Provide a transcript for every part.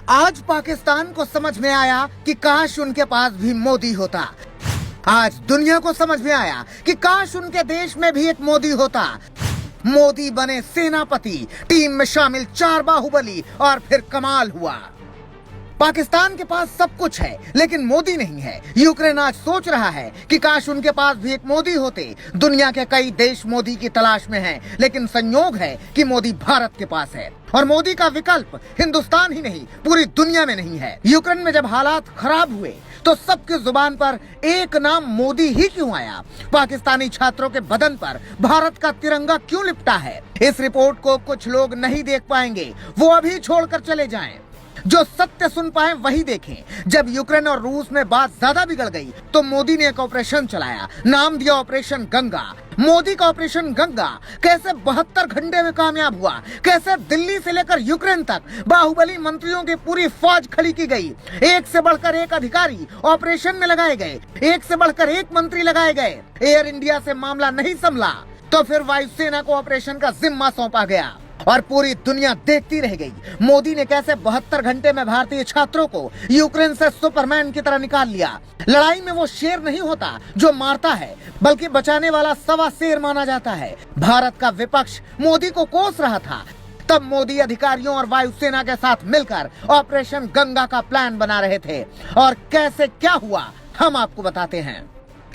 आज पाकिस्तान को समझ में आया कि काश उनके पास भी मोदी होता। आज दुनिया को समझ में आया कि काश उनके देश में भी एक मोदी होता। मोदी बने सेनापति, टीम में शामिल 4 बाहुबली और फिर कमाल हुआ। पाकिस्तान के पास सब कुछ है लेकिन मोदी नहीं है। यूक्रेन आज सोच रहा है कि काश उनके पास भी एक मोदी होते। दुनिया के कई देश मोदी की तलाश में हैं, लेकिन संयोग है कि मोदी भारत के पास है और मोदी का विकल्प हिंदुस्तान ही नहीं पूरी दुनिया में नहीं है। यूक्रेन में जब हालात खराब हुए तो सबकी जुबान पर एक नाम मोदी ही क्यों आया? पाकिस्तानी छात्रों के बदन पर भारत का तिरंगा क्यों लिपटा है? इस रिपोर्ट को कुछ लोग नहीं देख पाएंगे, वो अभी छोड़कर चले जाएं। जो सत्य सुन पाए वही देखें। जब यूक्रेन और रूस में बात ज्यादा बिगड़ गई तो मोदी ने एक ऑपरेशन चलाया, नाम दिया ऑपरेशन गंगा। मोदी का ऑपरेशन गंगा कैसे 72 घंटे में कामयाब हुआ, कैसे दिल्ली से लेकर यूक्रेन तक बाहुबली मंत्रियों की पूरी फौज खड़ी की गई। एक से बढ़कर एक अधिकारी ऑपरेशन में लगाए गए, एक से बढ़कर एक मंत्री लगाए गए। एयर इंडिया से मामला नहीं संभला तो फिर वायुसेना को ऑपरेशन का जिम्मा सौंपा गया और पूरी दुनिया देखती रह गई। मोदी ने कैसे 72 घंटे में भारतीय छात्रों को यूक्रेन से सुपरमैन की तरह निकाल लिया। लड़ाई में वो शेर नहीं होता जो मारता है, बल्कि बचाने वाला सवा शेर माना जाता है। भारत का विपक्ष मोदी को कोस रहा था, तब मोदी अधिकारियों और वायुसेना के साथ मिलकर ऑपरेशन गंगा का प्लान बना रहे थे। और कैसे क्या हुआ हम आपको बताते हैं।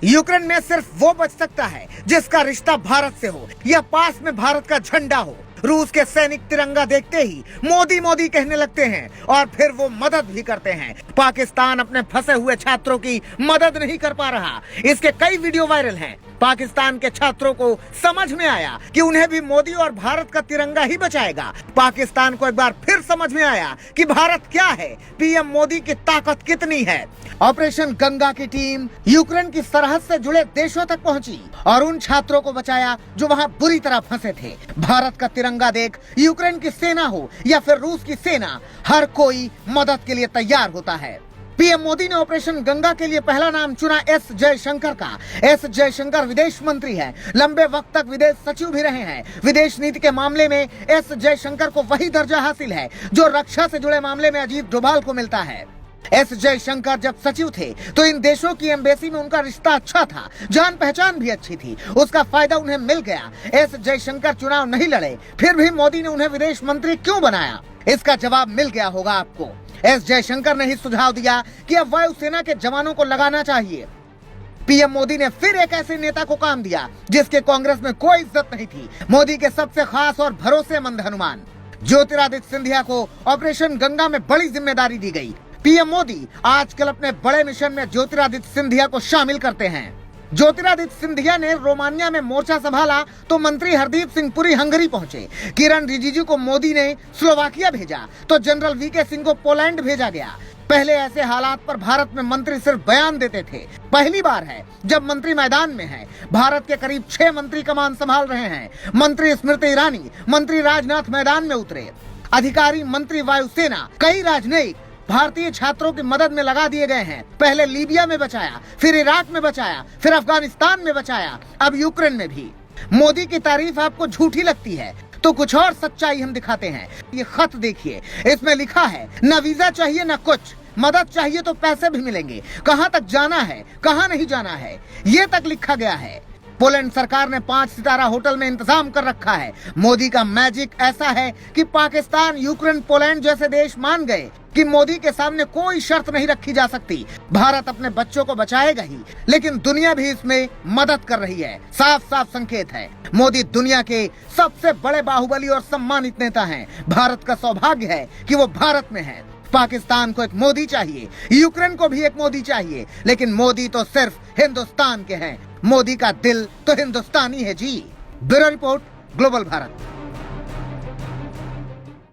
यूक्रेन में सिर्फ वो बच सकता है जिसका रिश्ता भारत से हो या पास में भारत का झंडा हो। रूस के सैनिक तिरंगा देखते ही मोदी मोदी कहने लगते हैं और फिर वो मदद भी करते हैं। पाकिस्तान अपने फंसे हुए छात्रों की मदद नहीं कर पा रहा। इसके कई वीडियो वायरल हैं। पाकिस्तान के छात्रों को समझ में आया कि उन्हें भी मोदी और भारत का तिरंगा ही बचाएगा। पाकिस्तान को एक बार फिर समझ में आया कि भारत क्या है, पीएम मोदी की ताकत कितनी है। ऑपरेशन गंगा की टीम यूक्रेन की सरहद से जुड़े देशों तक पहुंची और उन छात्रों को बचाया जो वहां बुरी तरह फंसे थे। भारत का तिरंगा देख यूक्रेन की सेना हो या फिर रूस की सेना, हर कोई मदद के लिए तैयार होता है। पीएम मोदी ने ऑपरेशन गंगा के लिए पहला नाम चुना एस जयशंकर का। एस जयशंकर विदेश मंत्री हैं, लंबे वक्त तक विदेश सचिव भी रहे हैं। विदेश नीति के मामले में एस जयशंकर को वही दर्जा हासिल है जो रक्षा से जुड़े मामले में अजीत डोभाल को मिलता है। एस जयशंकर जब सचिव थे तो इन देशों की एम्बेसी में उनका रिश्ता अच्छा था, जान पहचान भी अच्छी थी, उसका फायदा उन्हें मिल गया। एस जयशंकर चुनाव नहीं लड़े, फिर भी मोदी ने उन्हें विदेश मंत्री क्यों बनाया? इसका जवाब मिल गया होगा आपको। एस जयशंकर ने ही सुझाव दिया कि अब वायुसेना के जवानों को लगाना चाहिए। पीएम मोदी ने फिर एक ऐसे नेता को काम दिया जिसके कांग्रेस में कोई इज्जत नहीं थी, मोदी के सबसे खास और भरोसेमंद हनुमान ज्योतिरादित्य सिंधिया को ऑपरेशन गंगा में बड़ी जिम्मेदारी दी गई। पीएम मोदी आजकल अपने बड़े मिशन में ज्योतिरादित्य सिंधिया को शामिल करते हैं। ज्योतिरादित्य सिंधिया ने रोमानिया में मोर्चा संभाला तो मंत्री हरदीप सिंह पुरी हंगरी पहुंचे। किरण रिजिजू को मोदी ने स्लोवाकिया भेजा तो जनरल वीके सिंह को पोलैंड भेजा गया। पहले ऐसे हालात पर भारत में मंत्री सिर्फ बयान देते थे। पहली बार है जब मंत्री मैदान में है। भारत के करीब 6 मंत्री कमान संभाल रहे हैं। मंत्री स्मृति ईरानी, मंत्री राजनाथ मैदान में उतरे। अधिकारी मंत्री वायुसेना, कई राजनयिक भारतीय छात्रों की मदद में लगा दिए गए हैं। पहले लीबिया में बचाया, फिर इराक में बचाया, फिर अफगानिस्तान में बचाया, अब यूक्रेन में भी। मोदी की तारीफ आपको झूठी लगती है तो कुछ और सच्चाई हम दिखाते हैं। ये खत देखिए, इसमें लिखा है न वीजा चाहिए न कुछ, मदद चाहिए तो पैसे भी मिलेंगे। कहां तक जाना है, कहां नहीं जाना है, ये तक लिखा गया है। पोलैंड सरकार ने 5 सितारा होटल में इंतजाम कर रखा है। मोदी का मैजिक ऐसा है कि पाकिस्तान, यूक्रेन, पोलैंड जैसे देश मान गए कि मोदी के सामने कोई शर्त नहीं रखी जा सकती। भारत अपने बच्चों को बचाएगा ही, लेकिन दुनिया भी इसमें मदद कर रही है। साफ साफ संकेत है, मोदी दुनिया के सबसे बड़े बाहुबली और सम्मानित नेता हैं। भारत का सौभाग्य है कि वो भारत में है। पाकिस्तान को एक मोदी चाहिए, यूक्रेन को भी एक मोदी चाहिए, लेकिन मोदी तो सिर्फ हिंदुस्तान के हैं। मोदी का दिल तो हिंदुस्तानी है जी। Bureau report, global Bharat.